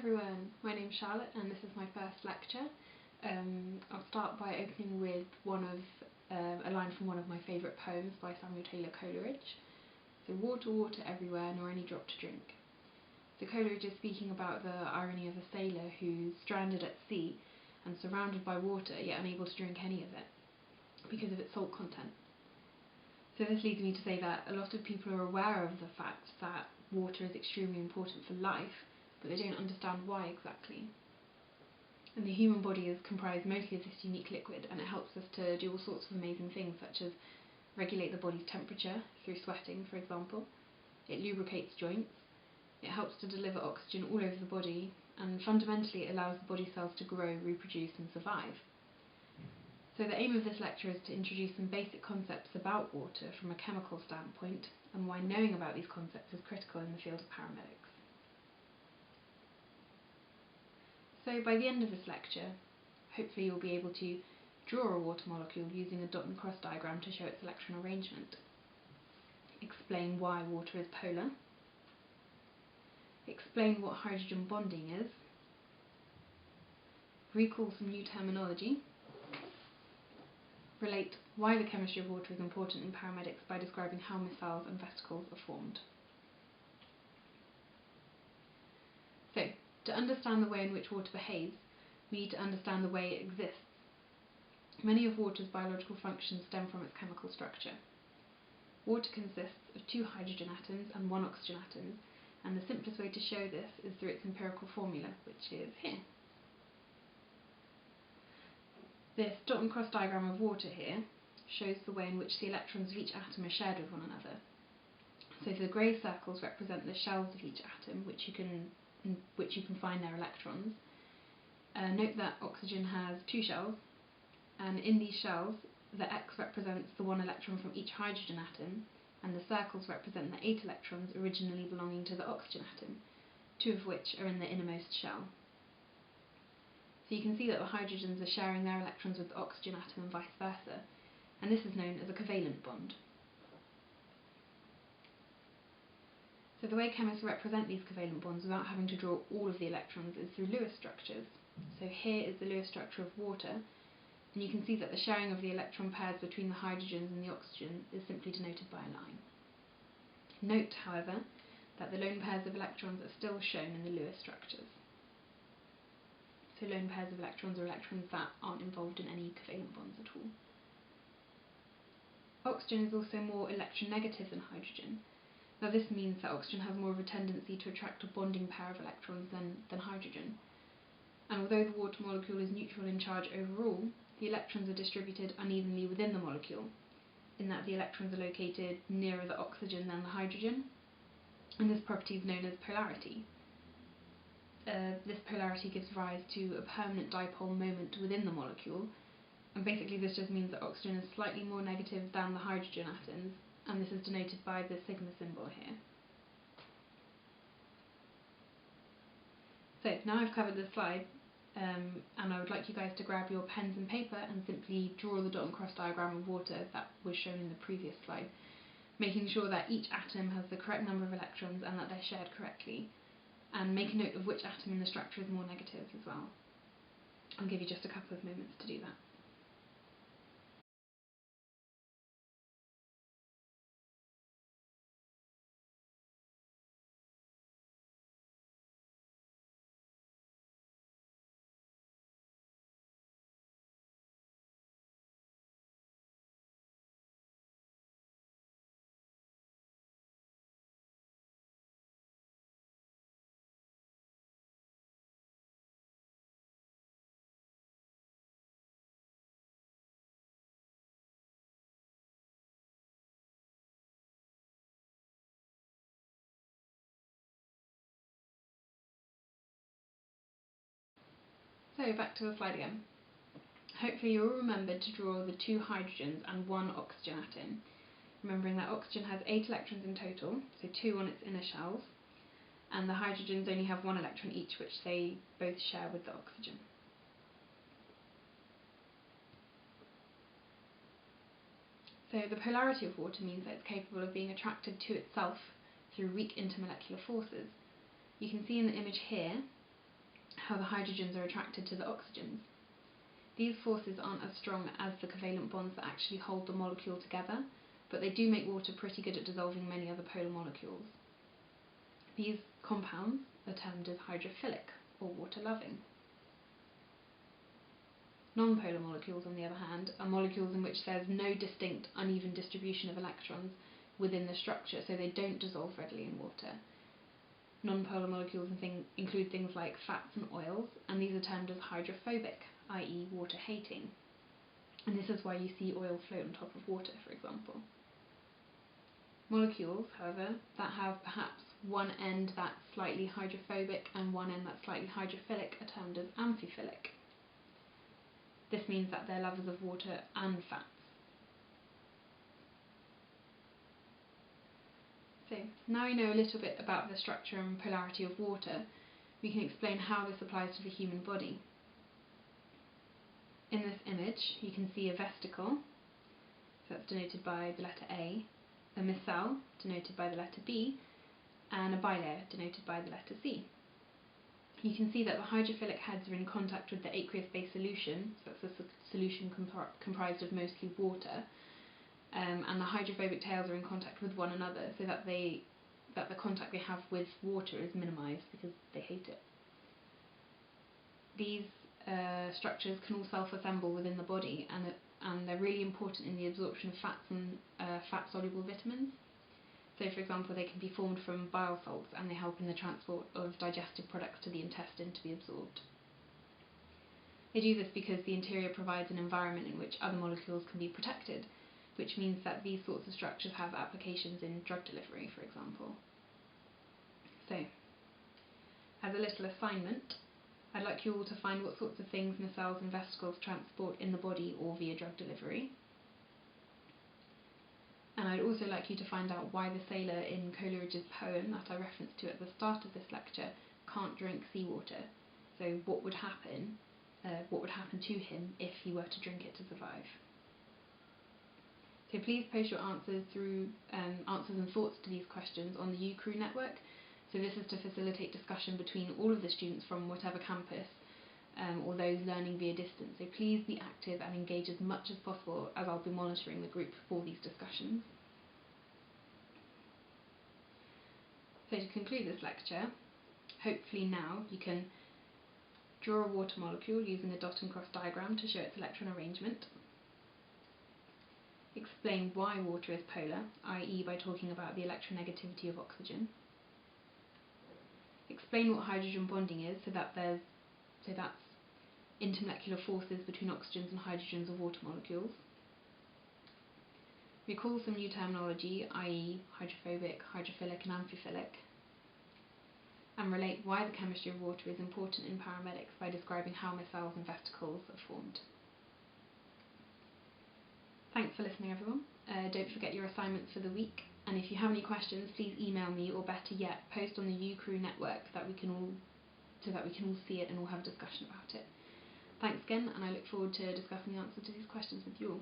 everyone, my name's Charlotte and this is my first lecture. I'll start by opening with a line from one of my favourite poems by Samuel Taylor Coleridge. So, water, water everywhere, nor any drop to drink. So Coleridge is speaking about the irony of a sailor who's stranded at sea and surrounded by water yet unable to drink any of it because of its salt content. So this leads me to say that a lot of people are aware of the fact that water is extremely important for life, but they don't understand why exactly. And the human body is comprised mostly of this unique liquid, and it helps us to do all sorts of amazing things, such as regulate the body's temperature through sweating, for example. It lubricates joints, it helps to deliver oxygen all over the body, and fundamentally it allows the body cells to grow, reproduce and survive. So the aim of this lecture is to introduce some basic concepts about water from a chemical standpoint, and why knowing about these concepts is critical in the field of paramedics. So by the end of this lecture, hopefully you'll be able to draw a water molecule using a dot and cross diagram to show its electron arrangement, explain why water is polar, explain what hydrogen bonding is, recall some new terminology, relate why the chemistry of water is important in paramedics by describing how micelles and vesicles are formed. So, to understand the way in which water behaves, we need to understand the way it exists. Many of water's biological functions stem from its chemical structure. Water consists of 2 hydrogen atoms and 1 oxygen atom, and the simplest way to show this is through its empirical formula, which is here. This dot and cross diagram of water here shows the way in which the electrons of each atom are shared with one another. So the grey circles represent the shells of each atom, which you can find their electrons. Note that oxygen has 2 shells, and in these shells the X represents the 1 electron from each hydrogen atom, and the circles represent the 8 electrons originally belonging to the oxygen atom, 2 of which are in the innermost shell. So you can see that the hydrogens are sharing their electrons with the oxygen atom and vice versa, and this is known as a covalent bond. So the way chemists represent these covalent bonds without having to draw all of the electrons is through Lewis structures. So here is the Lewis structure of water, and you can see that the sharing of the electron pairs between the hydrogens and the oxygen is simply denoted by a line. Note, however, that the lone pairs of electrons are still shown in the Lewis structures. So lone pairs of electrons are electrons that aren't involved in any covalent bonds at all. Oxygen is also more electronegative than hydrogen. Now this means that oxygen has more of a tendency to attract a bonding pair of electrons than hydrogen. And although the water molecule is neutral in charge overall, the electrons are distributed unevenly within the molecule, in that the electrons are located nearer the oxygen than the hydrogen, and this property is known as polarity. This polarity gives rise to a permanent dipole moment within the molecule, and basically this just means that oxygen is slightly more negative than the hydrogen atoms, and this is denoted by the sigma symbol here. So now I've covered this slide, and I would like you guys to grab your pens and paper and simply draw the dot and cross diagram of water that was shown in the previous slide, making sure that each atom has the correct number of electrons and that they're shared correctly. And make a note of which atom in the structure is more negative as well. I'll give you just a couple of moments to do that. So back to the slide again. Hopefully you all remembered to draw the 2 hydrogens and 1 oxygen atom, remembering that oxygen has 8 electrons in total, so 2 on its inner shells, and the hydrogens only have 1 electron each, which they both share with the oxygen. So the polarity of water means that it's capable of being attracted to itself through weak intermolecular forces. You can see in the image here how the hydrogens are attracted to the oxygens. These forces aren't as strong as the covalent bonds that actually hold the molecule together, but they do make water pretty good at dissolving many other polar molecules. These compounds are termed as hydrophilic or water-loving. Non-polar molecules, on the other hand, are molecules in which there's no distinct uneven distribution of electrons within the structure, so they don't dissolve readily in water. Non-polar molecules include things like fats and oils, and these are termed as hydrophobic, i.e. water-hating. And this is why you see oil float on top of water, for example. Molecules, however, that have perhaps one end that's slightly hydrophobic and one end that's slightly hydrophilic are termed as amphiphilic. This means that they're lovers of water and fats. So, now we know a little bit about the structure and polarity of water, we can explain how this applies to the human body. In this image, you can see a vesicle, so that's denoted by the letter A, a micelle, denoted by the letter B, and a bilayer, denoted by the letter C. You can see that the hydrophilic heads are in contact with the aqueous-based solution, so that's a solution comprised of mostly water, and the hydrophobic tails are in contact with one another, so that the contact they have with water is minimised because they hate it. These structures can all self-assemble within the body, and they're really important in the absorption of fats and fat-soluble vitamins. So, for example, they can be formed from bile salts, and they help in the transport of digestive products to the intestine to be absorbed. They do this because the interior provides an environment in which other molecules can be protected, which means that these sorts of structures have applications in drug delivery, for example. So, as a little assignment, I'd like you all to find what sorts of things micelles and vesicles transport in the body or via drug delivery. And I'd also like you to find out why the sailor in Coleridge's poem that I referenced to at the start of this lecture can't drink seawater. So what would happen to him if he were to drink it to survive? So please post your answers and thoughts to these questions on the UCrew network. So this is to facilitate discussion between all of the students from whatever campus or those learning via distance. So please be active and engage as much as possible, as I'll be monitoring the group for these discussions. So to conclude this lecture, hopefully now you can draw a water molecule using a dot and cross diagram to show its electron arrangement. Explain why water is polar, i.e. by talking about the electronegativity of oxygen. Explain what hydrogen bonding is, so that's intermolecular forces between oxygens and hydrogens of water molecules. Recall some new terminology, i.e. hydrophobic, hydrophilic and amphiphilic. And relate why the chemistry of water is important in paramedics by describing how micelles and vesicles are formed. Thanks for listening, everyone. Don't forget your assignments for the week, and if you have any questions, please email me, or better yet, post on the UCrew network so that we can all see it and all have a discussion about it. Thanks again, and I look forward to discussing the answers to these questions with you all.